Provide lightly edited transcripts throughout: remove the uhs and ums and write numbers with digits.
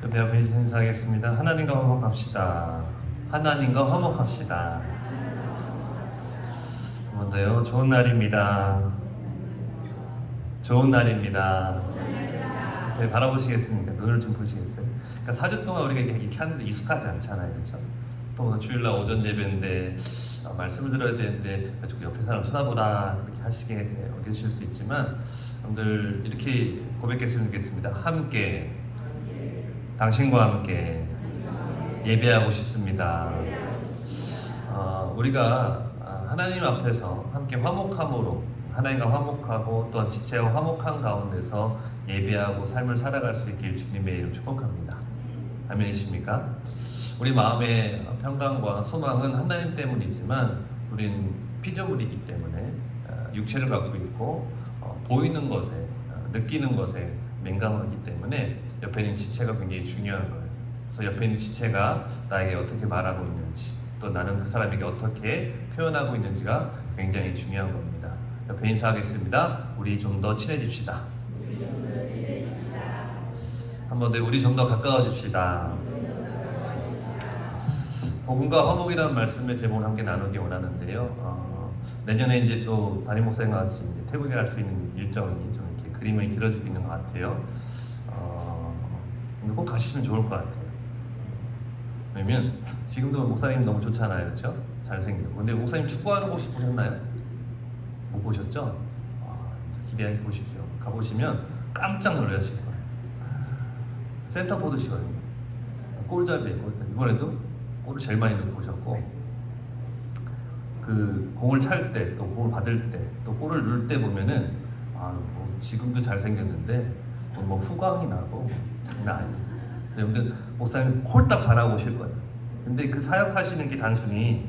그때 앞에 인사하겠습니다. 하나님과 화목합시다. 하나님과 화목합시다. 한 번 더요. 좋은 날입니다. 좋은 날입니다. 네, 바라보시겠습니까? 눈을 좀 보시겠어요? 그러니까 4주 동안 우리가 이렇게 하는데 익숙하지 않잖아요. 그렇죠? 또 주일날 오전 예배인데 말씀을 들어야 되는데 옆에 사람 쳐다보라 이렇게 하시게 계실 수도 있지만 여러분들 이렇게 고백했으면 좋겠습니다. 함께 당신과 함께 예배하고 싶습니다. 우리가 하나님 앞에서 함께 화목함으로 하나님과 화목하고 또 지체와 화목한 가운데서 예배하고 삶을 살아갈 수 있길 주님의 이름 축복합니다. 아멘이십니까? 우리 마음의 평강과 소망은 하나님 때문이지만 우린 피조물이기 때문에 육체를 갖고 있고 보이는 것에 느끼는 것에 민감하기 때문에 옆에 있는 지체가 굉장히 중요한 거예요. 그래서 옆에 있는 지체가 나에게 어떻게 말하고 있는지 또 나는 그 사람에게 어떻게 표현하고 있는지가 굉장히 중요한 겁니다. 옆에 인사하겠습니다. 우리 좀 더 친해집시다. 한 번 더 우리 좀 더 가까워집시다. 복음과 화목이라는 말씀의 제목을 함께 나누기 원하는데요. 내년에 이제 또 담임 목사님과 같이 이제 태국에 갈 수 있는 일정이 좀 이렇게 그림이 그려지고 있는 것 같아요. 꼭 가시면 좋을 것 같아요. 왜냐면 지금도 목사님 너무 좋잖아요, 그렇죠? 잘생기고. 근데 목사님 축구하는 곳이 보셨나요? 못 보셨죠? 기대해 보십시오. 가보시면 깜짝 놀라실 거예요. 센터포드시거든요. 골잡이에요, 골잡이. 이번에도 골을 제일 많이 넣고 오셨고, 그 공을 찰 때, 또 공을 받을 때, 또 골을 넣을 때 보면은 뭐 지금도 잘생겼는데 뭐 후광이 나고 장난 아니에요. 여러분들 목사님 홀딱 바라보실 거예요. 근데 그 사역하시는 게 단순히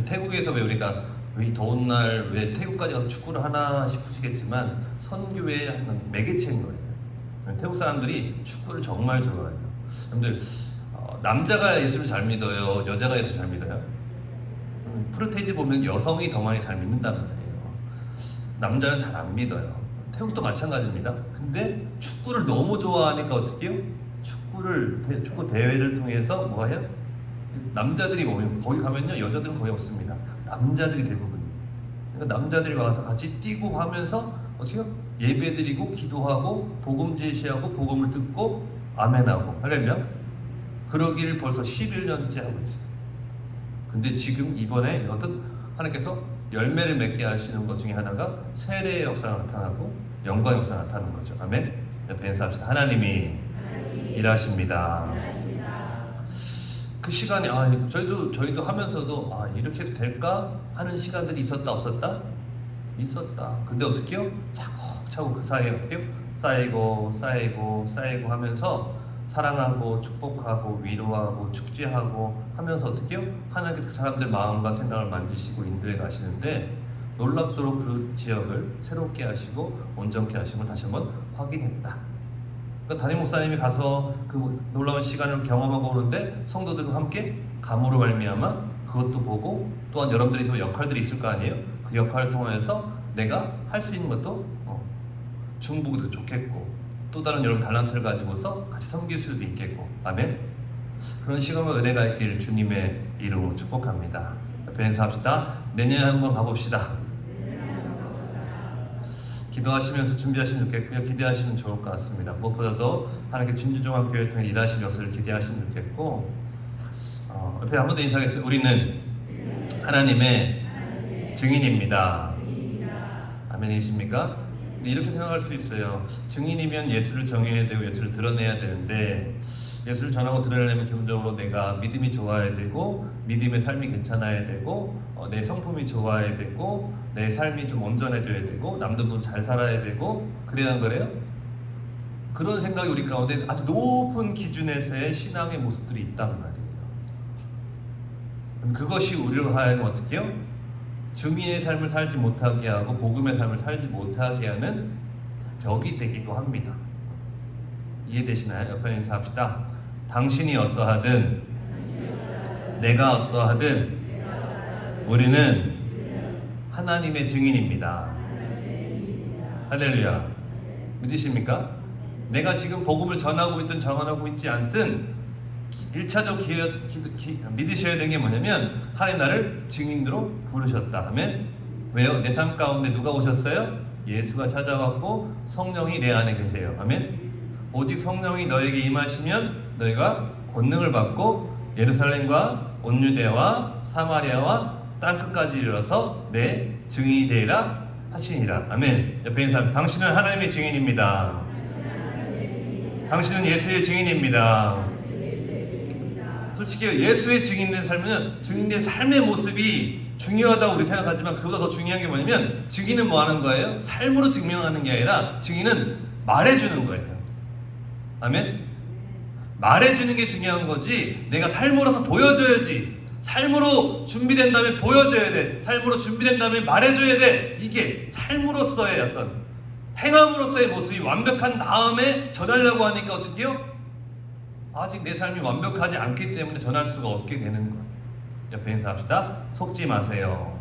태국에서 왜 우리가 이 더운 날 왜 태국까지 가서 축구를 하나 싶으시겠지만 선교의 한 매개체인 거예요. 태국 사람들이 축구를 정말 좋아해요. 여러분들 남자가 예수를 잘 믿어요? 여자가 예수를 잘 믿어요? 프로테이지 보면 여성이 더 많이 잘 믿는단 말이에요. 남자는 잘 안 믿어요. 태국도 마찬가지입니다. 근데 축구를 너무 좋아하니까 어떻게 해요? 축구 대회를 통해서 뭐 해요? 남자들이 오면 거기 가면요 여자들은 거의 없습니다. 남자들이 대부분이에요. 그러니까 남자들이 와서 같이 뛰고 하면서 어떻게 해요? 예배드리고 기도하고 복음 제시하고 복음을 듣고 아멘하고 하려면 그러기를 벌써 11년째 하고 있어요. 근데 지금 이번에 어떤 하나님께서 열매를 맺게 하시는 것 중에 하나가 세례의 역사가 나타나고 영광의 역사가 나타나는 거죠. 아멘. 옆에 인사합시다. 하나님이 일하십니다. 그 시간에 저희도 하면서도 이렇게 해도 될까 하는 시간들이 있었다 없었다? 있었다. 근데 어떻게요? 차곡차곡 그 사이에 어떻게요? 쌓이고 하면서 사랑하고 축복하고 위로하고 축제하고 하면서 어떻게요? 하나님께서 그 사람들 마음과 생각을 만지시고 인도해 가시는데 놀랍도록 그 지역을 새롭게 하시고 온전케 하심을 다시 한번 확인했다. 그러니까 담임 목사님이 가서 그 놀라운 시간을 경험하고 오는데 성도들과 함께 감으로 말미암아 그것도 보고 또한 여러분들이 또 역할들이 있을 거 아니에요? 그 역할을 통해서 내가 할 수 있는 것도 중보기도 좋겠고 또 다른 여러분 달란트를 가지고서 같이 섬길 수도 있겠고 아멘. 그런 시간과 은혜가 있길 주님의 이름으로 축복합니다. 옆에 인사합시다. 내년에 한번 가봅시다. 기도하시면서 준비하시면 좋겠고요. 기대하시면 좋을 것 같습니다. 무엇보다도 하나님께 진주종합교회를 통해 일하신 것을 기대하시면 좋겠고 옆에 한 번 더 인사하겠습니다. 우리는 하나님의 증인입니다. 아멘이십니까? 이렇게 생각할 수 있어요. 증인이면 예수를 정해야 되고 예수를 드러내야 되는데 예수를 전하고 드러내려면 기본적으로 내가 믿음이 좋아야 되고 믿음의 삶이 괜찮아야 되고 내 성품이 좋아야 되고 내 삶이 좀 온전해져야 되고 남들도 잘 살아야 되고 그래야 하는 거래요. 그런 생각이 우리 가운데 아주 높은 기준에서의 신앙의 모습들이 있단 말이에요. 그것이 우리로 하여금 어떻게 해요? 증인의 삶을 살지 못하게 하고 복음의 삶을 살지 못하게 하는 벽이 되기도 합니다. 이해되시나요? 옆에 인사합시다. 당신이 어떠하든 내가 어떠하든 우리는 하나님의 증인입니다. 할렐루야. 믿으십니까? 내가 지금 복음을 전하고 있든 전하고 있지 않든 1차적 믿으셔야 되는 게 뭐냐면 하나님 나를 증인으로 부르셨다 하면 왜요? 내 삶 가운데 누가 오셨어요? 예수가 찾아왔고 성령이 내 안에 계세요. 아멘. 오직 성령이 너에게 임하시면 너희가 권능을 받고 예루살렘과 온 유대와 사마리아와 땅끝까지 이르러서 내 증인이 되리라 하시니라. 아멘. 옆에 있는 사람, 당신은 하나님의 증인입니다. 당신은 예수의 증인입니다. 솔직히 예수의 증인된 삶은 증인된 삶의 모습이 중요하다고 우리 생각하지만 그보다 더 중요한 게 뭐냐면 증인은 뭐 하는 거예요? 삶으로 증명하는 게 아니라 증인은 말해주는 거예요. 아멘? 말해주는 게 중요한 거지 내가 삶으로서 보여줘야지. 삶으로 준비된 다음에 보여줘야 돼. 삶으로 준비된 다음에 말해줘야 돼. 이게 삶으로서의 어떤 행함으로서의 모습이 완벽한 다음에 전하려고 하니까 어떻게 해요? 아직 내 삶이 완벽하지 않기 때문에 전할 수가 없게 되는 거예요. 옆에 인사합시다. 속지 마세요.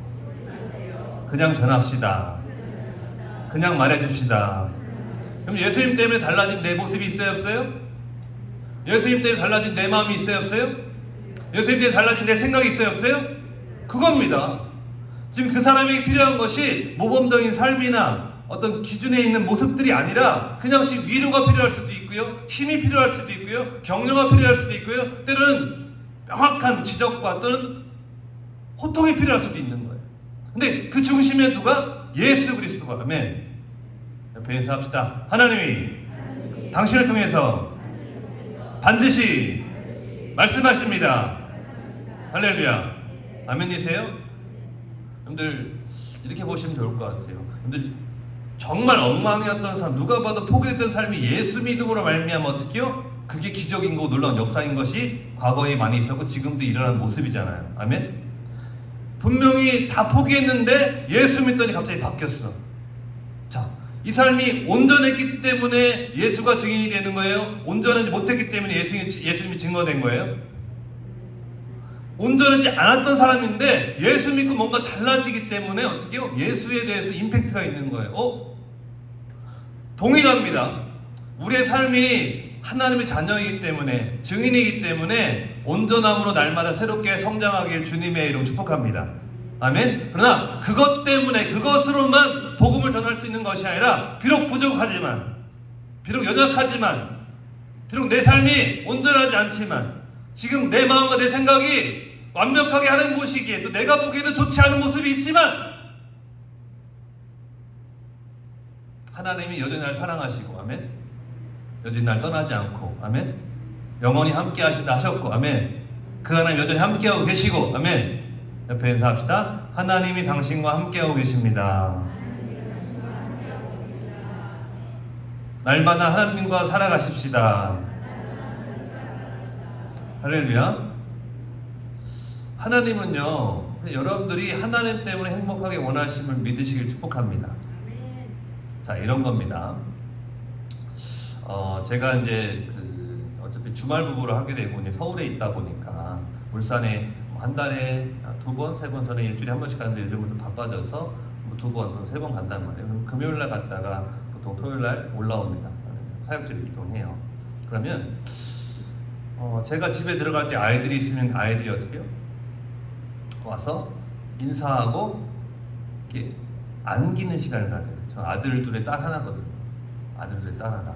그냥 전합시다. 그냥 말해줍시다. 그럼 예수님 때문에 달라진 내 모습이 있어요 없어요? 예수님 때문에 달라진 내 마음이 있어요 없어요? 예수님 때문에 달라진 내 생각이 있어요 없어요? 그겁니다. 지금 그 사람에게 필요한 것이 모범적인 삶이나 어떤 기준에 있는 모습들이 아니라 그냥 지금 위로가 필요할 수도 있고요, 힘이 필요할 수도 있고요, 격려가 필요할 수도 있고요, 때로는 명확한 지적과 또는 호통이 필요할 수도 있는 거예요. 근데 그 중심에 누가? 예수 그리스도가. 아멘. 옆에 인사합시다. 하나님이 당신을 통해서 반드시 말씀하십니다. 할렐루야. 아멘이세요? 여러분들 이렇게 보시면 좋을 것 같아요. 여러분들 정말 엉망이었던 삶, 누가 봐도 포기했던 삶이 예수 믿음으로 말미암아 어떻게요? 그게 기적인 거고 놀라운 역사인 것이 과거에 많이 있었고 지금도 일어나는 모습이잖아요. 아멘? 분명히 다 포기했는데 예수 믿더니 갑자기 바뀌었어. 자, 이 삶이 온전했기 때문에 예수가 증인이 되는 거예요? 온전하지 못했기 때문에 예수님이 증거된 거예요? 온전하지 않았던 사람인데 예수 믿고 뭔가 달라지기 때문에 어떻게 해요? 예수에 대해서 임팩트가 있는 거예요. 동일합니다. 우리의 삶이 하나님의 자녀이기 때문에 증인이기 때문에 온전함으로 날마다 새롭게 성장하길 주님의 이름 축복합니다. 아멘. 그러나 그것 때문에 그것으로만 복음을 전할 수 있는 것이 아니라 비록 부족하지만 비록 연약하지만 비록 내 삶이 온전하지 않지만 지금 내 마음과 내 생각이 완벽하게 하는 모습이기에 또 내가 보기에도 좋지 않은 모습이 있지만 하나님이 여전히 날 사랑하시고 아멘. 여전히 날 떠나지 않고 아멘. 영원히 함께 하신다 하셨고 아멘. 그 하나님 여전히 함께하고 계시고 아멘. 옆에 인사합시다. 하나님이 당신과 함께하고 계십니다. 날마다 하나님과 살아가십시다. 할렐루야. 하나님은요, 여러분들이 하나님 때문에 행복하게 원하심을 믿으시길 축복합니다. 자, 이런 겁니다. 제가 이제 어차피 주말 부부를 하게 되고 이제 서울에 있다 보니까 울산에 한 달에 2번, 3번, 저는 일주일에 한 번씩 가는데 요즘은 좀 바빠져서 2번, 3번 간단 말이에요. 그럼 금요일 날 갔다가 보통 토요일 날 올라옵니다. 사역지를 이동해요. 그러면 제가 집에 들어갈 때 아이들이 있으면 아이들이 어떻게 해요? 와서 인사하고 이렇게 안기는 시간을 가져요. 저 아들 둘에 딸 하나거든요. 아들 둘에 딸 하나.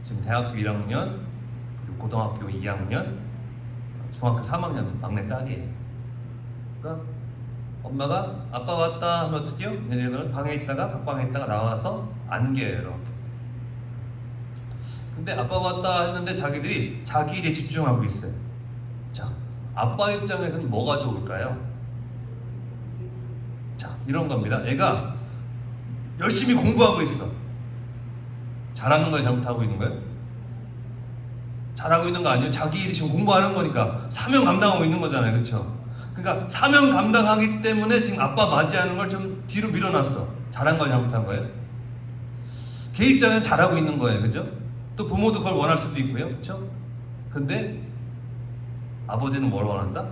지금 대학교 1학년, 그리고 고등학교 2학년, 중학교 3학년 막내 딸이에요. 그러니까 엄마가 아빠 왔다 하면 어떻게 해요? 얘네들은 방에 있다가 밥방에 있다가 나와서 안겨요. 이렇게. 근데 아빠 왔다 했는데 자기들이 자기 일에 집중하고 있어요. 자, 아빠 입장에서는 뭐가 좋을까요? 자, 이런 겁니다. 애가 열심히 공부하고 있어. 잘하는 거예요? 잘못하고 있는 거예요? 잘하고 있는 거 아니에요? 자기 일이 지금 공부하는 거니까 사명 감당하고 있는 거잖아요. 그렇죠? 그러니까 사명 감당하기 때문에 지금 아빠 맞이하는 걸 좀 뒤로 밀어놨어. 잘한 거예요? 잘못한 거예요? 걔 입장에는 잘하고 있는 거예요. 그죠? 또 부모도 그걸 원할 수도 있고요. 그렇죠? 근데 아버지는 뭘 원한다?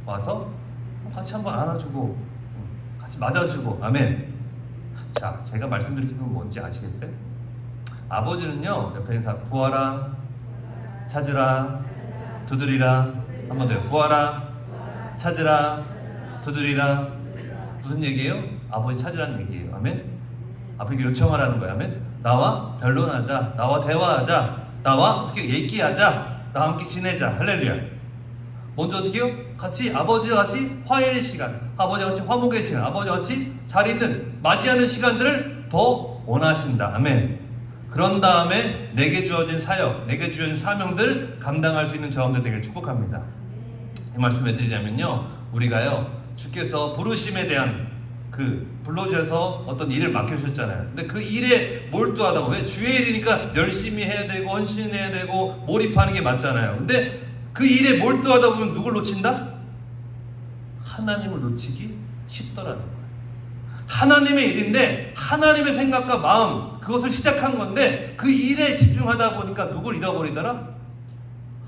와서 같이 한번 안아주고 같이 맞아주고 아멘. 자, 제가 말씀드린 건 뭔지 아시겠어요? 아버지는요, 옆에 있는 사람 구하라, 찾으라, 두드리라. 한 번 더요. 구하라, 찾으라, 두드리라. 무슨 얘기예요? 아버지 찾으라는 얘기예요. 아멘. 아버지께 요청하라는 거예요. 아멘. 나와 변론하자, 나와 대화하자, 나와 어떻게 얘기하자, 나와 함께 지내자. 할렐루야. 먼저 어떻게 해요? 같이 아버지와 같이 화해의 시간, 아버지와 같이 화목의 시간, 아버지와 같이 잘 있는 맞이하는 시간들을 더 원하신다. 아멘. 그런 다음에 내게 주어진 사역, 내게 주어진 사명들 감당할 수 있는 저함들 되길 축복합니다. 이 말씀 해드리자면요, 우리가요 주께서 부르심에 대한 불러주셔서 어떤 일을 맡겨주셨잖아요. 근데 그 일에 몰두하다고, 왜? 주의 일이니까 열심히 해야 되고 헌신해야 되고 몰입하는 게 맞잖아요. 근데 그 일에 몰두하다 보면 누굴 놓친다? 하나님을 놓치기 쉽더라는 거예요. 하나님의 일인데 하나님의 생각과 마음, 그것을 시작한 건데 그 일에 집중하다 보니까 누굴 잃어버리더라?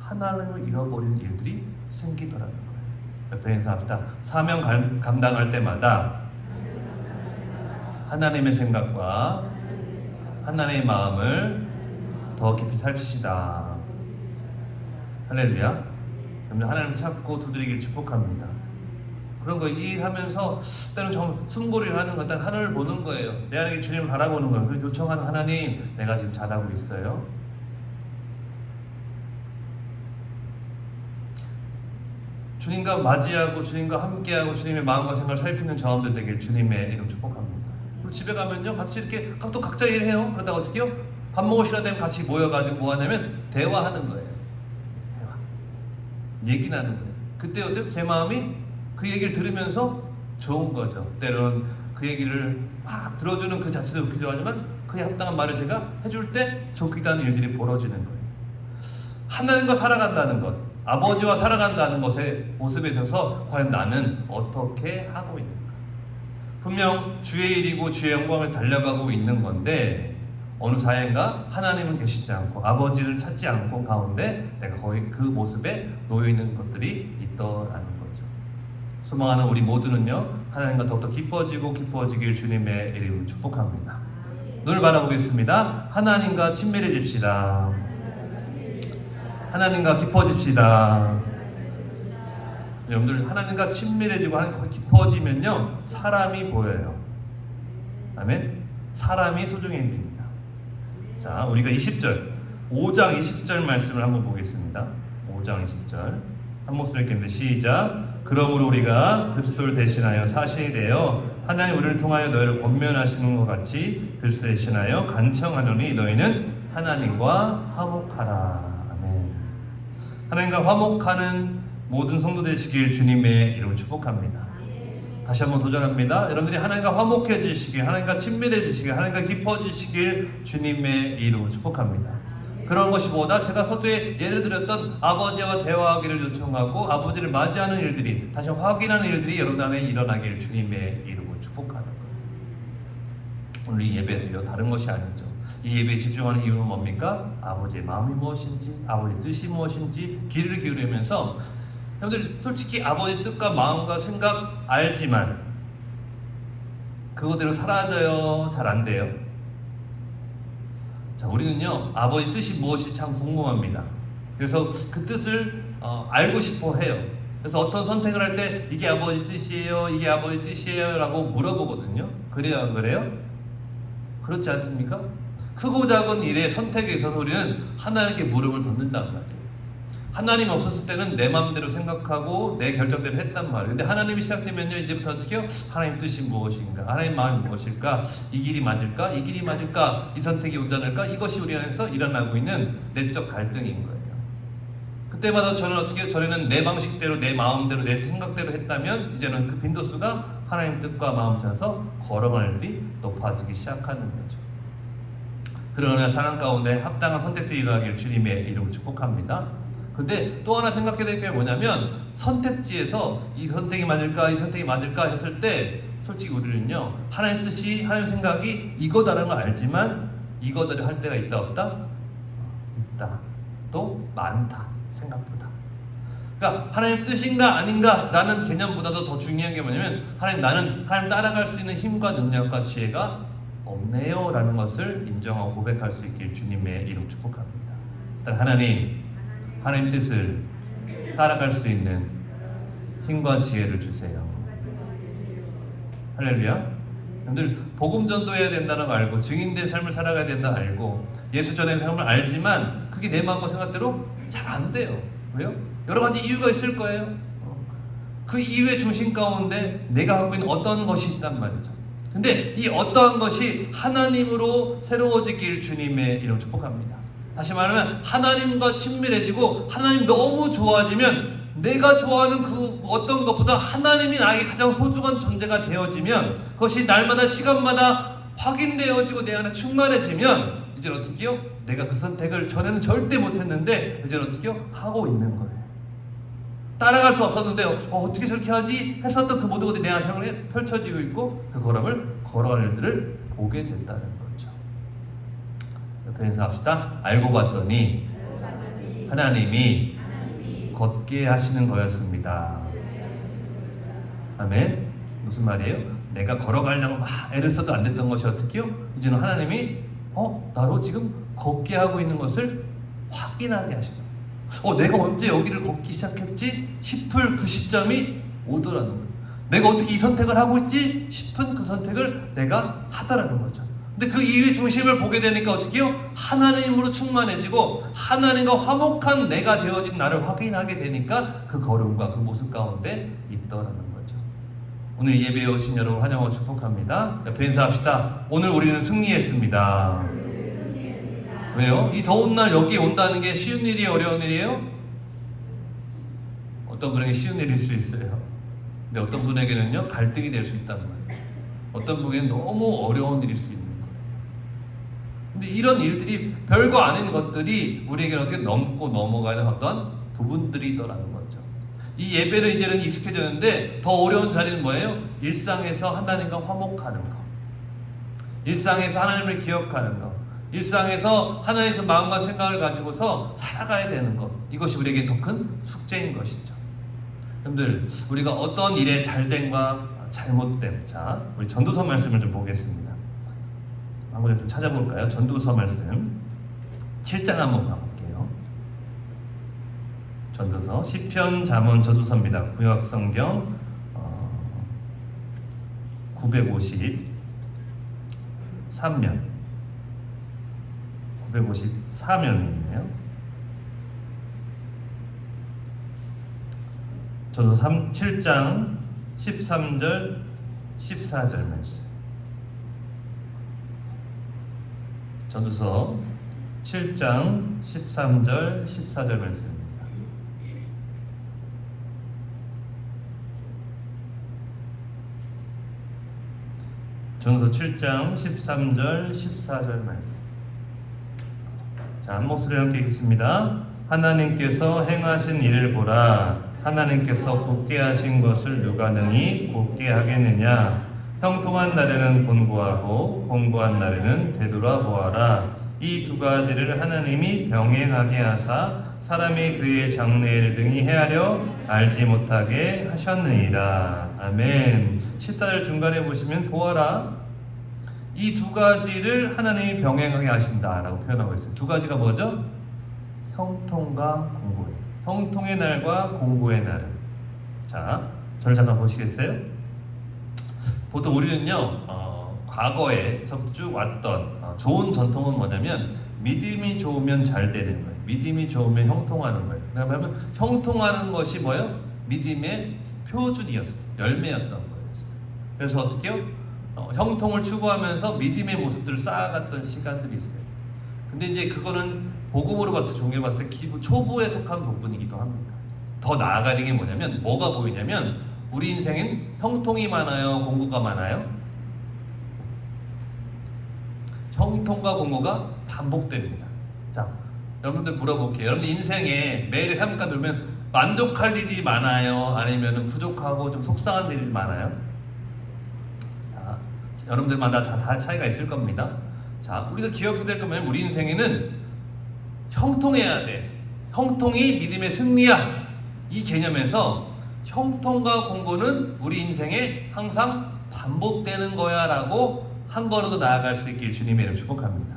하나님을 잃어버리는 일들이 생기더라는 거예요. 옆에 인사합시다. 사명 감당할 때마다 하나님의 생각과 하나님의 마음을 더 깊이 살피시다. 할렐루야. 하나님을 찾고 두드리기를 축복합니다. 그런 거 일하면서 일단은 정말 숨고리를 하는 거, 일단 하늘을 보는 거예요. 내 안에 주님을 바라보는 거예요. 그래서 요청하는 하나님, 내가 지금 잘하고 있어요. 주님과 맞이하고 주님과 함께하고 주님의 마음과 생각을 살피는 저함들 되길 주님의 이름 축복합니다. 그리고 집에 가면요, 같이 이렇게 또 각자 일해요. 그러다가 어떻게 해요? 밥 먹을 시간 되면 같이 모여가지고 뭐 하냐면 대화하는 거예요. 대화. 얘기 나누는 거예요. 그때 어때요? 제 마음이 그 얘기를 들으면서 좋은 거죠. 때로는 그 얘기를 막 들어주는 그 자체도 좋기도 하지만 그에 합당한 말을 제가 해줄 때 좋기도 하는 일들이 벌어지는 거예요. 하나님과 살아간다는 것, 아버지와 살아간다는 것의 모습에 있어서 과연 나는 어떻게 하고 있는가? 분명 주의 일이고 주의 영광을 달려가고 있는 건데 어느 사이인가 하나님은 계시지 않고 아버지를 찾지 않고 가운데 내가 거의 그 모습에 놓여있는 것들이 있더라는 거죠. 소망하는 우리 모두는요, 하나님과 더욱더 기뻐지길 주님의 이름으로 축복합니다. 눈을 바라보겠습니다. 하나님과 친밀해집시다. 하나님과 깊어집시다. 여러분들, 하나님과 친밀해지고 하나님과 깊어지면요, 사람이 보여요. 아멘. 사람이 소중해집니다. 자, 우리가 5장 20절 말씀을 한번 보겠습니다. 5장 20절 한 목소리 읽겠습니다. 시작. 그러므로 우리가 그리스도를 대신하여 사신이 되어 하나님 우리를 통하여 너희를 권면하시는 것 같이 그리스도 대신하여 간청하노니 너희는 하나님과 화목하라. 아멘. 하나님과 화목하는 모든 성도 되시길 주님의 이름으로 축복합니다. 다시 한번 도전합니다. 여러분들이 하나님과 화목해지시길, 하나님과 친밀해지시길, 하나님과 깊어지시길 주님의 이름으로 축복합니다. 그런 것이 보다 제가 서두에 예를 들었던 아버지와 대화하기를 요청하고 아버지를 맞이하는 일들이, 다시 확인하는 일들이 여러분 안에 일어나길 주님의 이름으로 축복하는 거예요. 오늘 이 예배도요, 다른 것이 아니죠. 이 예배에 집중하는 이유는 뭡니까? 아버지의 마음이 무엇인지, 아버지의 뜻이 무엇인지 귀를 기울이면서, 여러분들 솔직히 아버지 뜻과 마음과 생각 알지만 그거대로 살아져요? 잘 안 돼요? 자, 우리는요, 아버지 뜻이 무엇이 참 궁금합니다. 그래서 그 뜻을 알고 싶어 해요. 그래서 어떤 선택을 할 때 이게 아버지 뜻이에요, 이게 아버지 뜻이에요 라고 물어보거든요. 그래요, 안 그래요? 그렇지 않습니까? 크고 작은 일의 선택에 있어서 우리는 하나님께 무릎을 던진단 말이에요. 하나님 없었을 때는 내 마음대로 생각하고 내 결정대로 했단 말이에요. 근데 하나님이 시작되면요, 이제부터 어떻게 해요? 하나님 뜻이 무엇인가? 하나님 마음이 무엇일까? 이 길이 맞을까? 이 길이 맞을까? 이 선택이 온전할까? 이것이 우리 안에서 일어나고 있는 내적 갈등인 거예요. 그때마다 저는 어떻게 해요? 전에는 내 방식대로, 내 마음대로, 내 생각대로 했다면 이제는 그 빈도수가 하나님 뜻과 마음 찾아서 걸어가는 일이 높아지기 시작하는 거죠. 그러나 상황 가운데 합당한 선택들이 일어나길 주님의 이름으로 축복합니다. 근데 또 하나 생각해야 될 게 뭐냐면, 선택지에서 이 선택이 맞을까, 이 선택이 맞을까 했을 때 솔직히 우리는요, 하나님 뜻이, 하나님 생각이 이거다라는 걸 알지만 이거대로 할 때가 있다 없다? 있다. 또 많다. 생각보다. 그러니까 하나님 뜻인가 아닌가 라는 개념보다도 더 중요한 게 뭐냐면, 나는 하나님 따라갈 수 있는 힘과 능력과 지혜가 없네요 라는 것을 인정하고 고백할 수 있길 주님의 이름 축복합니다. 일단 하나님 뜻을 따라갈 수 있는 힘과 지혜를 주세요. 할렐루야. 여러분들 복음 전도해야 된다는 거 알고 증인된 삶을 살아가야 된다 알고 예수 전의 삶을 알지만 그게 내 마음과 생각대로 잘 안 돼요. 왜요? 여러 가지 이유가 있을 거예요. 그 이유의 중심 가운데 내가 하고 있는 어떤 것이 있단 말이죠. 근데 이 어떠한 것이 하나님으로 새로워지길 주님의 이름 축복합니다. 다시 말하면 하나님과 친밀해지고 하나님 너무 좋아지면 내가 좋아하는 그 어떤 것보다 하나님이 나에게 가장 소중한 존재가 되어지면 그것이 날마다 시간마다 확인되어지고 내 안에 충만해지면 이제 어떻게 해요? 내가 그 선택을 전에는 절대 못했는데 이제 어떻게 해요? 하고 있는 거예요. 따라갈 수 없었는데 어떻게 저렇게 하지? 했었던 그 모든 것들이 내 삶에 펼쳐지고 있고 그 걸음을 걸어가는 일들을 보게 된다는 거죠. 옆에 인사합시다. 알고 봤더니 하나님이 걷게 하시는 거였습니다. 아멘. 무슨 말이에요? 내가 걸어가려고 막 애를 써도 안 됐던 것이 어떻게요? 이제는 하나님이 나로 지금 걷게 하고 있는 것을 확인하게 하시는 내가 언제 여기를 걷기 시작했지? 싶을 그 시점이 오더라는 거예요. 내가 어떻게 이 선택을 하고 있지? 싶은 그 선택을 내가 하더라는 거죠. 근데 그 이유의 중심을 보게 되니까 어떻게 해요? 하나님으로 충만해지고 하나님과 화목한 내가 되어진 나를 확인하게 되니까 그 걸음과 그 모습 가운데 있더라는 거죠. 오늘 예배에 오신 여러분 환영하고 축복합니다. 옆에 인사합시다. 오늘 우리는 승리했습니다. 왜요? 이 더운 날 여기 온다는 게 쉬운 일이에요? 어려운 일이에요? 어떤 분에게 쉬운 일일 수 있어요. 근데 어떤 분에게는요 갈등이 될 수 있단 말이에요. 어떤 분에게는 너무 어려운 일일 수 있는 거예요. 근데 이런 일들이 별거 아닌 것들이 우리에게는 어떻게 넘고 넘어가는 어떤 부분들이더라는 거죠. 이 예배는 이제는 익숙해졌는데 더 어려운 자리는 뭐예요? 일상에서 하나님과 화목하는 거, 일상에서 하나님을 기억하는 거, 일상에서 하나의 그 마음과 생각을 가지고서 살아가야 되는 것, 이것이 우리에게 더 큰 숙제인 것이죠. 여러분들 우리가 어떤 일의 잘됨과 잘못됨, 자 우리 전도서 말씀을 좀 보겠습니다. 한번 좀 찾아볼까요? 전도서 말씀 7장 한번 가볼게요. 전도서 시편, 잠언, 전도서입니다. 구약 성경 953면 954면이네요. 전도서 7장 13절 14절 말씀. 전도서 7장 13절 14절 말씀입니다. 전도서 7장 13절 14절 말씀. 자, 한 목소리로 함께 읽겠습니다. 하나님께서 행하신 일을 보라. 하나님께서 굳게 하신 것을 누가 능히 굳게 하겠느냐. 형통한 날에는 곤고하고 곤고한 날에는 되돌아보아라. 이 두 가지를 하나님이 병행하게 하사 사람이 그의 장래를 등이 헤아려 알지 못하게 하셨느니라. 아멘. 14절 중간에 보시면 보아라. 이 두 가지를 하나님이 병행하게 하신다라고 표현하고 있어요. 두 가지가 뭐죠? 형통과 공고예요. 형통의 날과 공고의 날은. 자, 저를 잠깐 보시겠어요? 보통 우리는요, 과거에서 쭉 왔던 좋은 전통은 뭐냐면 믿음이 좋으면 잘 되는 거예요. 믿음이 좋으면 형통하는 거예요. 그러면 형통하는 것이 뭐예요? 믿음의 표준이었어요. 열매였던 거예요. 그래서 어떻게 해요? 형통을 추구하면서 믿음의 모습들을 쌓아갔던 시간들이 있어요. 근데 이제 그거는 복음으로 봤을 때, 종교로 봤을 때 초보에 속한 부분이기도 합니다. 더 나아가는 게 뭐냐면, 뭐가 보이냐면 우리 인생엔 형통이 많아요? 공고가 많아요? 형통과 공고가 반복됩니다. 자, 여러분들 물어볼게요. 여러분들 인생에 매일의 삶과 놀면 만족할 일이 많아요? 아니면 부족하고 좀 속상한 일이 많아요? 여러분들마다 다 차이가 있을 겁니다. 자, 우리가 기억해야 될 거면 우리 인생에는 형통해야 돼. 형통이 믿음의 승리야. 이 개념에서 형통과 공고는 우리 인생에 항상 반복되는 거야 라고 한 걸음 더 나아갈 수 있길 주님의 이름 축복합니다.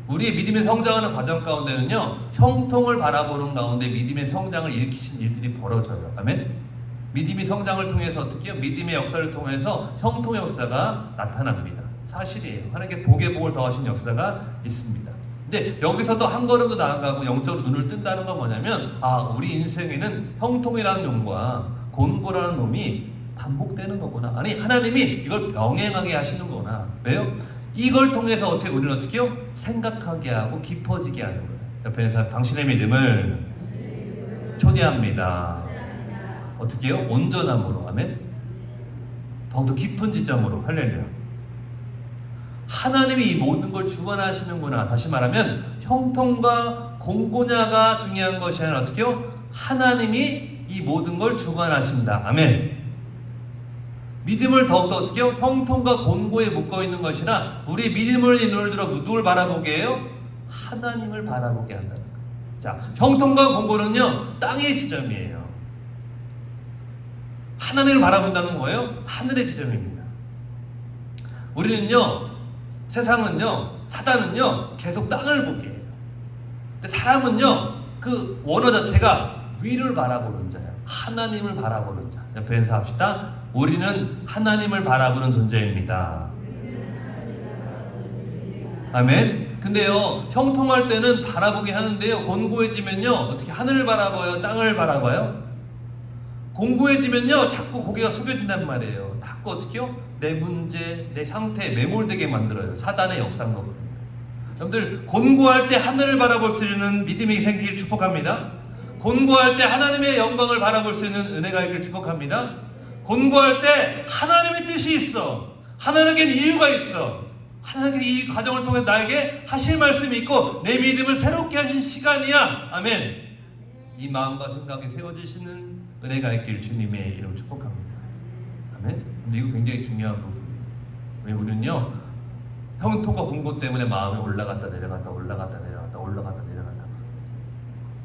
우리의 믿음의 성장하는 과정 가운데는요, 형통을 바라보는 가운데 믿음의 성장을 일으키신 일들이 벌어져요. 아멘. 믿음의 성장을 통해서 어떻게 해요? 믿음의 역사를 통해서 형통의 역사가 나타납니다. 사실이에요. 하나님께 복의 복을 더하신 역사가 있습니다. 근데 여기서 또 한 걸음 더 나아가고 영적으로 눈을 뜬다는 건 뭐냐면, 우리 인생에는 형통이라는 놈과 곤고라는 놈이 반복되는 거구나. 아니, 하나님이 이걸 병행하게 하시는 거구나. 왜요? 이걸 통해서 어떻게 우리는 어떻게 해요? 생각하게 하고 깊어지게 하는 거예요. 옆에 있는 사람, 당신의 믿음을 초대합니다. 어떻게 해요? 온전함으로. 아멘. 더욱더 깊은 지점으로. 할렐루야. 하나님이 이 모든 걸 주관하시는구나. 다시 말하면 형통과 공고냐가 중요한 것이 아니라 어떻게 해요? 하나님이 이 모든 걸 주관하신다. 아멘. 믿음을 더욱더 어떻게 해요? 형통과 공고에 묶어있는 것이나 우리 믿음을 눈을 들어 누굴 바라보게 해요? 하나님을 바라보게 한다는 거예요. 자, 형통과 공고는요, 땅의 지점이에요. 하나님을 바라본다는 거예요? 하늘의 지점입니다. 우리는요, 세상은요, 사단은요, 계속 땅을 보게 해요. 근데 사람은요, 그 원어 자체가 위를 바라보는 자야. 하나님을 바라보는 자. 옆에 인사합시다. 우리는 하나님을 바라보는 존재입니다. 아멘. 근데요, 형통할 때는 바라보게 하는데요, 곤고해지면요, 어떻게 하늘을 바라봐요? 땅을 바라봐요? 공고해지면요, 자꾸 고개가 숙여진단 말이에요. 자꾸 어떻게요? 내 문제, 내 상태에 매몰되게 만들어요. 사단의 역사인 거거든요. 여러분들, 곤고할 때 하늘을 바라볼 수 있는 믿음이 생기길 축복합니다. 곤고할 때 하나님의 영광을 바라볼 수 있는 은혜가 있길 축복합니다. 곤고할 때 하나님의 뜻이 있어. 하나님께는 이유가 있어. 하나님께 이 과정을 통해 나에게 하실 말씀이 있고 내 믿음을 새롭게 하신 시간이야. 아멘. 이 마음과 생각이 세워지시는 은혜가 있길 주님의 이름으로 축복합니다. 아멘. 근데 이거 굉장히 중요한 부분이에요. 왜 우리는요, 형통과 공고 때문에 마음이 올라갔다 내려갔다 올라갔다 내려갔다 올라갔다 내려갔다.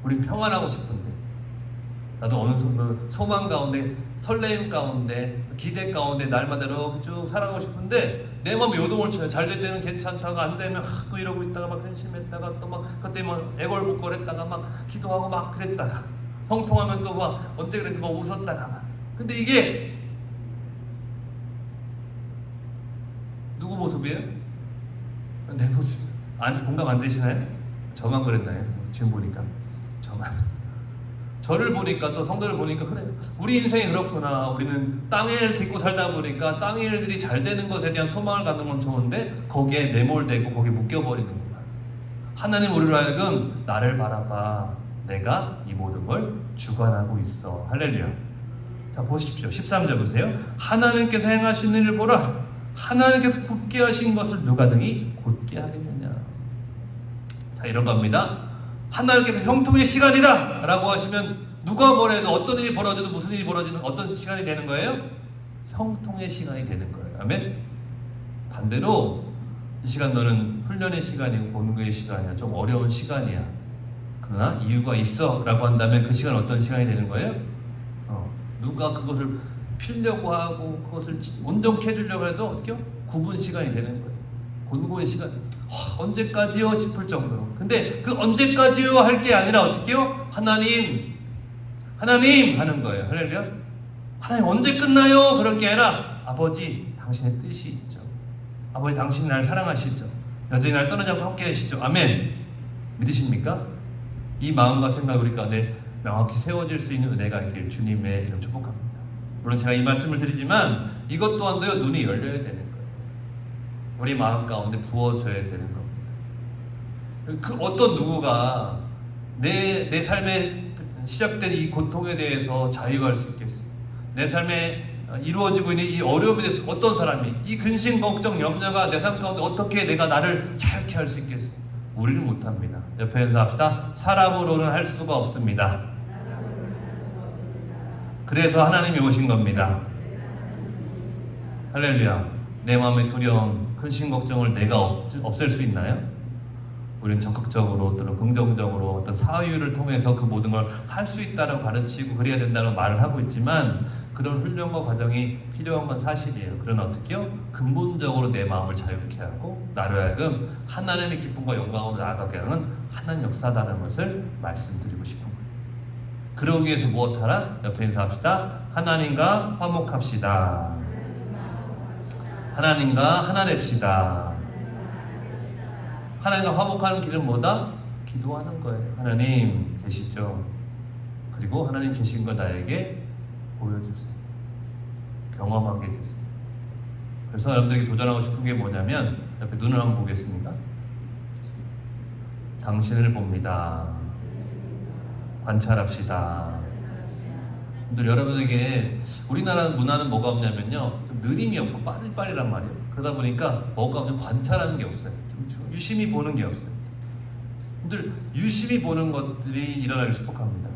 우린 평안하고 싶은데, 나도 어느 정도 소망 가운데, 설레임 가운데, 기대 가운데 날마다 이렇게 쭉 살아가고 싶은데 내 마음이 요동을 쳐요. 잘 될 때는 괜찮다가 안 되면 또 이러고 있다가 막 근심했다가 또 막 그때 막 애걸복걸했다가 막 기도하고 막 그랬다가 형통하면 또 막 언제 그랬지 막 웃었다가 막. 근데 이게 누구 모습이에요? 내 모습. 아니, 공감 안 되시나요? 저만 그랬나요? 지금 보니까 저만. 저를 보니까 또 성도를 보니까 그래요. 우리 인생이 그렇구나. 우리는 땅의 일을 딛고 살다 보니까 땅의 일들이 잘 되는 것에 대한 소망을 갖는 건 좋은데 거기에 매몰되고 거기에 묶여버리는구나. 하나님 우리로 하여금 나를 바라봐. 내가 이 모든 걸 주관하고 있어. 할렐루야. 자, 보십시오. 13절 보세요. 하나님께서 행하신 일을 보라. 하나님께서 굳게 하신 것을 누가 등이 곧게 하겠느냐. 자, 이런 겁니다. 하나님께서 형통의 시간이다 라고 하시면 누가 뭐래도 어떤 일이 벌어져도 무슨 일이 벌어지는 어떤 시간이 되는 거예요? 형통의 시간이 되는 거예요. 아멘. 반대로 이 시간 너는 훈련의 시간이고 공부의 시간이야. 좀 어려운 시간이야. 그러나 이유가 있어 라고 한다면 그 시간 어떤 시간이 되는 거예요? 누가 그것을 피려고 하고 그것을 온전케 해주려고 해도 어떻게 해요? 구분 시간이 되는 거예요. 곤고의 시간. 언제까지요? 싶을 정도로. 근데 그 언제까지요? 할 게 아니라 어떻게 해요? 하나님 하는 거예요. 할렐루야. 하나님 언제 끝나요? 그럴 게 아니라 아버지 당신의 뜻이 있죠. 아버지 당신이 나를 사랑하시죠. 여전히 나를 떠나지 않고 함께 하시죠. 아멘. 믿으십니까? 이 마음과 생각이 우리 가운데 명확히 세워질 수 있는 은혜가 있길 주님의 이름 축복합니다. 물론 제가 이 말씀을 드리지만 이것 또한도요, 눈이 열려야 되는 거예요. 우리 마음 가운데 부어져야 되는 겁니다. 그 어떤 누구가 내 삶에 시작된 이 고통에 대해서 자유할 수 있겠어요? 내 삶에 이루어지고 있는 이 어려움에 대해서 어떤 사람이 이 근심, 걱정, 염려가 내 삶 가운데 어떻게 내가 나를 자유케 할 수 있겠어요? 우리는 못합니다. 옆에 인사합시다. 사람으로는 할 수가 없습니다. 그래서 하나님이 오신 겁니다. 할렐루야. 내 마음의 두려움, 근심 걱정을 내가 없앨 수 있나요? 우리는 적극적으로 또는 긍정적으로 어떤 사유를 통해서 그 모든 걸 할 수 있다고 가르치고 그래야 된다는 말을 하고 있지만 그런 훈련과 과정이 필요한 건 사실이에요. 그러나 어떻게요? 근본적으로 내 마음을 자유케 하고 나로 하여금 하나님의 기쁨과 영광으로 나아가게 하는 하나님 역사다라는 것을 말씀드리고 싶은 거예요. 그러기 위해서 무엇하라? 옆에 인사합시다. 하나님과 화목합시다. 하나님과 하나 됩시다. 하나님과 화목하는 길은 뭐다? 기도하는 거예요. 하나님 계시죠? 그리고 하나님 계신 걸 나에게 보여주세요. 경험하게 해주세요. 그래서 여러분들에게 도전하고 싶은 게 뭐냐면 옆에 눈을 한번 보겠습니다. 당신을 봅니다. 관찰합시다. 여러분에게 우리나라 문화는 뭐가 없냐면요, 좀 느림이 없고 빠릿빠릿한 말이에요. 그러다 보니까 뭐가 없냐면 관찰하는 게 없어요. 좀 유심히 보는 게 없어요. 분들 유심히 보는 것들이 일어나길 축복합니다.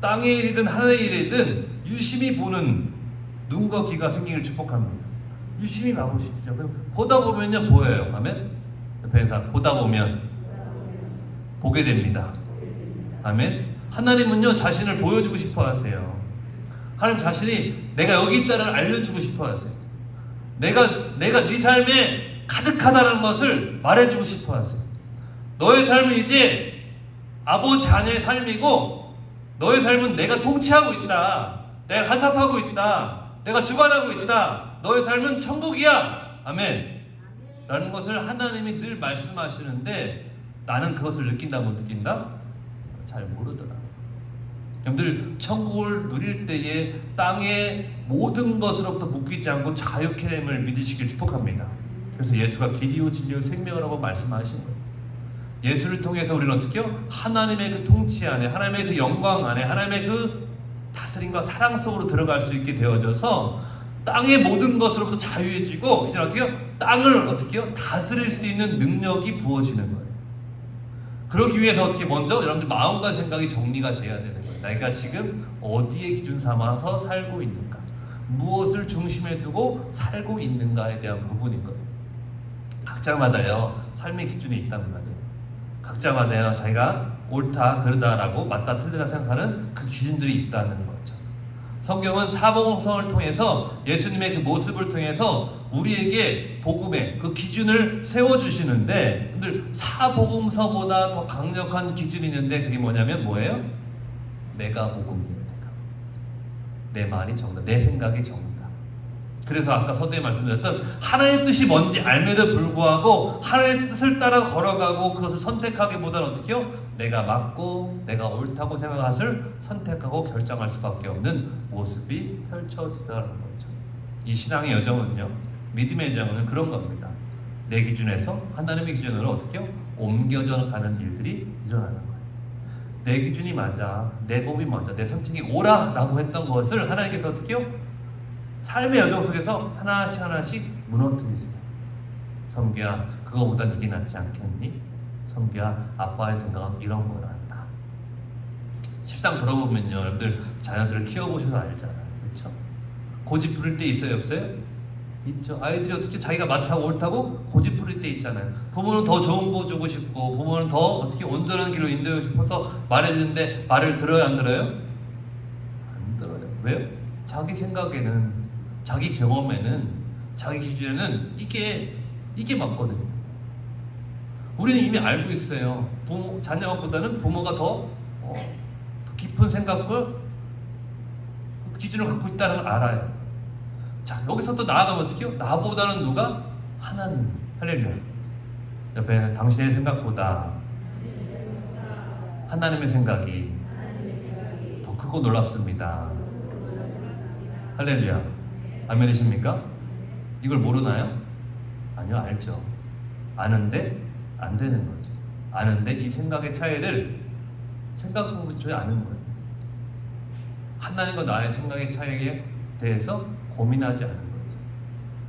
땅의 일이든 하늘의 일이든 유심히 보는 눈과 귀가 생기길 축복합니다. 유심히 봐보십시오. 그럼 보다 보면요 보여요. 아멘. 옆에 인사. 보다 보면 보게 됩니다. 아멘. 하나님은요 자신을 보여주고 싶어 하세요. 하나님 자신이 내가 여기 있다는 알려주고 싶어 하세요. 내가 네 삶에 가득하다는 것을 말해주고 싶어 하세요. 너의 삶은 이제 아버지 자녀의 삶이고 너의 삶은 내가 통치하고 있다. 내가 간섭하고 있다. 내가 주관하고 있다. 너의 삶은 천국이야. 아멘. 라는 것을 하나님이 늘 말씀하시는데 나는 그것을 느낀다 못 느낀다? 잘 모르더라. 여러분들 천국을 누릴 때에 땅의 모든 것으로부터 묶이지 않고 자유케 됨을 믿으시길 축복합니다. 그래서 예수가 길이요 진리요 생명이라고 말씀하신 거예요. 예수를 통해서 우리는 어떻게요? 하나님의 그 통치 안에, 하나님의 그 영광 안에, 하나님의 그 다스림과 사랑 속으로 들어갈 수 있게 되어져서 땅의 모든 것으로부터 자유해지고 이제 어떻게요? 땅을 어떻게요? 다스릴 수 있는 능력이 부어지는 거예요. 그러기 위해서 어떻게 먼저 여러분들 마음과 생각이 정리가 돼야 되는 거예요. 내가 지금 어디에 기준 삼아서 살고 있는가, 무엇을 중심에 두고 살고 있는가에 대한 부분인 거예요. 각자마다요 삶의 기준이 있단 말이에요. 각자마다요 자기가 옳다 그르다라고 맞다 틀리다 생각하는 그 기준들이 있다는 거죠. 성경은 사복음서를 통해서 예수님의 그 모습을 통해서 우리에게 복음의 그 기준을 세워주시는데, 근데 사복음서보다 더 강력한 기준이 있는데 그게 뭐냐면 뭐예요? 내가 복음이에요. 내 말이 정답, 내 생각이 정답. 그래서 아까 서두에 말씀드렸던 하나님의 뜻이 뭔지 알면에도 불구하고 하나님의 뜻을 따라 걸어가고 그것을 선택하기보다는 어떻게요? 내가 맞고 내가 옳다고 생각한 것을 선택하고 결정할 수밖에 없는 모습이 펼쳐지더라는 거죠. 이 신앙의 여정은요, 믿음의 여정은 그런 겁니다. 내 기준에서 하나님의 기준으로 어떻게요? 옮겨져 가는 일들이 일어나는 거예요. 내 기준이 맞아, 내 법이 맞아, 내 선택이 옳아라고 했던 것을 하나님께서 어떻게요? 삶의 여정 속에서 하나씩 하나씩 무너뜨리세요. 성규야, 그거보단 이게 낫지 않겠니? 성규야, 아빠의 생각은 이런 거란다. 실상 들어보면요, 여러분들 자녀들을 키워보셔서 알잖아요. 그렇죠? 고집 부릴 때 있어요, 없어요? 있죠. 아이들이 어떻게 자기가 맞다고 옳다고 고집 부릴 때 있잖아요. 부모는 더 좋은 거 주고 싶고 부모는 더 어떻게 온전한 길로 인도하고 싶어서 말해주는데 말을 들어요, 안 들어요? 안 들어요. 왜요? 자기 생각에는, 자기 경험에는, 자기 기준에는 이게 맞거든요. 우리는 이미 알고 있어요. 자녀보다는 부모가 더 깊은 생각을, 그 기준을 갖고 있다는 걸 알아요. 자, 여기서 또 나아가면 어떻게요? 나보다는 누가? 하나님. 할렐루야. 옆에 당신의 생각보다 하나님의 생각이 더 크고 놀랍습니다. 할렐루야. 아멘이십니까? 이걸 모르나요? 아니요, 알죠. 아는데 안 되는 거죠. 아는데 이 생각의 차이를 생각하고 있지 않은 거예요. 하나님과 나의 생각의 차이에 대해서 고민하지 않은 거죠.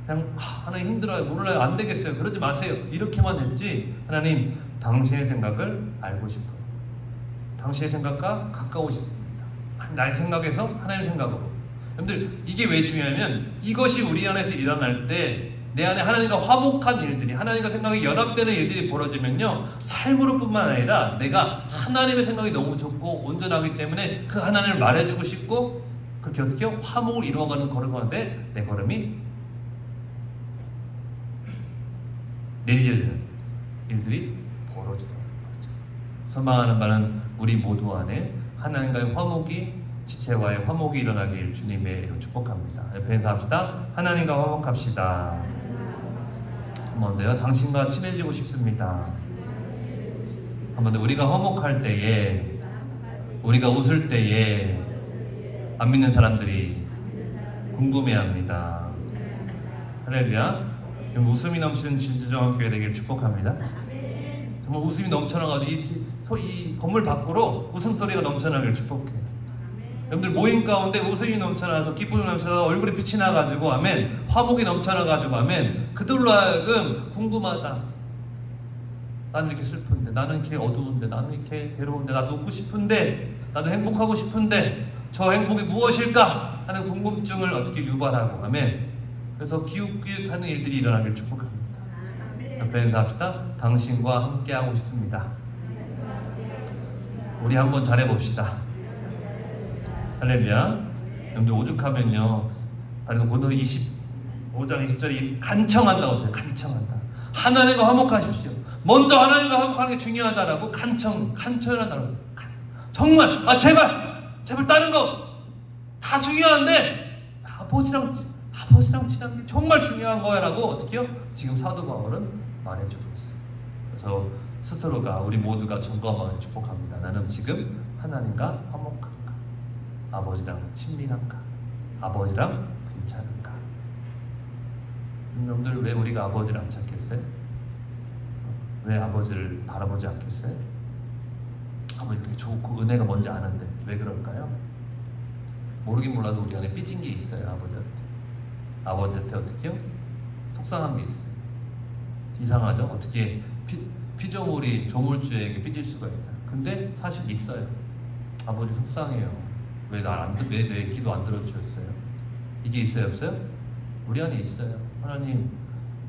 그냥 하나님 힘들어요, 몰라요, 안 되겠어요, 그러지 마세요, 이렇게만 했지, 하나님 당신의 생각을 알고 싶어요. 당신의 생각과 가까워 싶습니다. 나의 생각에서 하나님의 생각으로. 여러분들 이게 왜 중요하면 이것이 우리 안에서 일어날 때 내 안에 하나님과 화목한 일들이, 하나님과 생각이 연합되는 일들이 벌어지면요, 삶으로뿐만 아니라 내가 하나님의 생각이 너무 좋고 온전하기 때문에 그 하나님을 말해주고 싶고, 그렇게 어떻게 화목을 이루어가는 걸음 가운데 내 걸음이 내리져지는 일들이 벌어지더라고요. 소망하는 바는 우리 모두 안에 하나님과의 화목이, 지체와의 화목이 일어나길 주님의 이름 축복합니다. 옆에 인사합시다. 하나님과 화목합시다. 한번 더요. 당신과 친해지고 싶습니다. 한번 더. 우리가 화목할 때에, 우리가 웃을 때에 안 믿는 사람들이 궁금해합니다. 할렐루야. 웃음이 넘치는 진주정학교회 되길 축복합니다. 정말 웃음이 넘쳐나가지고 이 건물 밖으로 웃음소리가 넘쳐나길 축복해요. 여러분들 모임 가운데 웃음이 넘쳐나서 기쁨이 넘쳐서 얼굴에 빛이 나가지고 아멘, 화목이 넘쳐나가지고 아멘, 그들로 하여금 궁금하다. 나는 이렇게 슬픈데, 나는 이렇게 어두운데, 나는 이렇게 괴로운데, 나도 웃고 싶은데, 나도 행복하고 싶은데 저 행복이 무엇일까 하는 궁금증을 어떻게 유발하고 아멘, 그래서 기웃기웃하는 일들이 일어나길 축복합니다. 옆에 인사합시다. 당신과 함께하고 싶습니다. 우리 한번 잘해봅시다. 할렐루야. 여러분들 오죽하면요, 다른 고린도 25장 20절이 간청한다고 해요. 간청한다. 하나님과 화목하십시오. 먼저 하나님과 화목하는 게 중요하다라고 간청을 한다고 해요. 정말 제발 다른 거 다 중요한데 아버지랑 친한 게 정말 중요한 거야라고 어떻게요? 지금 사도 바울은 말해주고 있어요. 그래서 스스로가, 우리 모두가 점검하는 축복합니다. 나는 지금 하나님과 화목한가? 아버지랑 친밀한가? 아버지랑 괜찮은가? 여러분들 왜 우리가 아버지를 안 찾겠어요? 왜 아버지를 바라보지 않겠어요? 아버지 그렇게 좋고 은혜가 뭔지 아는데 왜 그럴까요? 모르긴 몰라도 우리 안에 삐진 게 있어요. 아버지한테 어떻게요? 속상한 게 있어요. 이상하죠? 어떻게 피조물이 조물주에게 삐질 수가 있나? 근데 사실 있어요. 아버지 속상해요. 왜 내 기도 안 들어주셨어요? 이게 있어요, 없어요? 우리 안에 있어요. 하나님,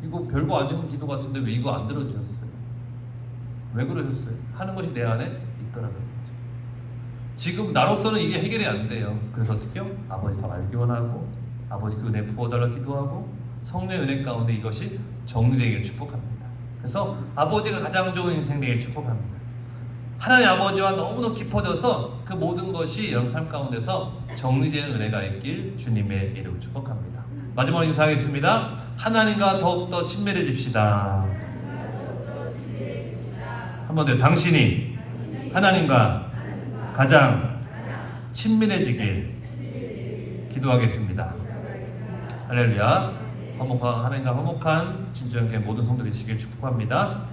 이거 별거 아닌 기도 같은데 왜 이거 안 들어주셨어요? 왜 그러셨어요? 하는 것이 내 안에 있더라고요. 지금 나로서는 이게 해결이 안 돼요. 그래서 어떻게요? 아버지 더 알기 원하고, 아버지 그 은혜 부어달라 기도하고, 성령의 은혜 가운데 이것이 정리되기를 축복합니다. 그래서 아버지가 가장 좋은 인생 되기를 축복합니다. 하나님 아버지와 너무너무 깊어져서 그 모든 것이 여러분 삶 가운데서 정리되는 은혜가 있길 주님의 이름으로 축복합니다. 마지막으로 인사하겠습니다. 하나님과 더욱더 친밀해집시다. 한 번 더. 당신이 하나님과 가장 친밀해지길 기도하겠습니다. 할렐루야. 하나님과 화목한 진주형의 모든 성도들이 되시길 축복합니다.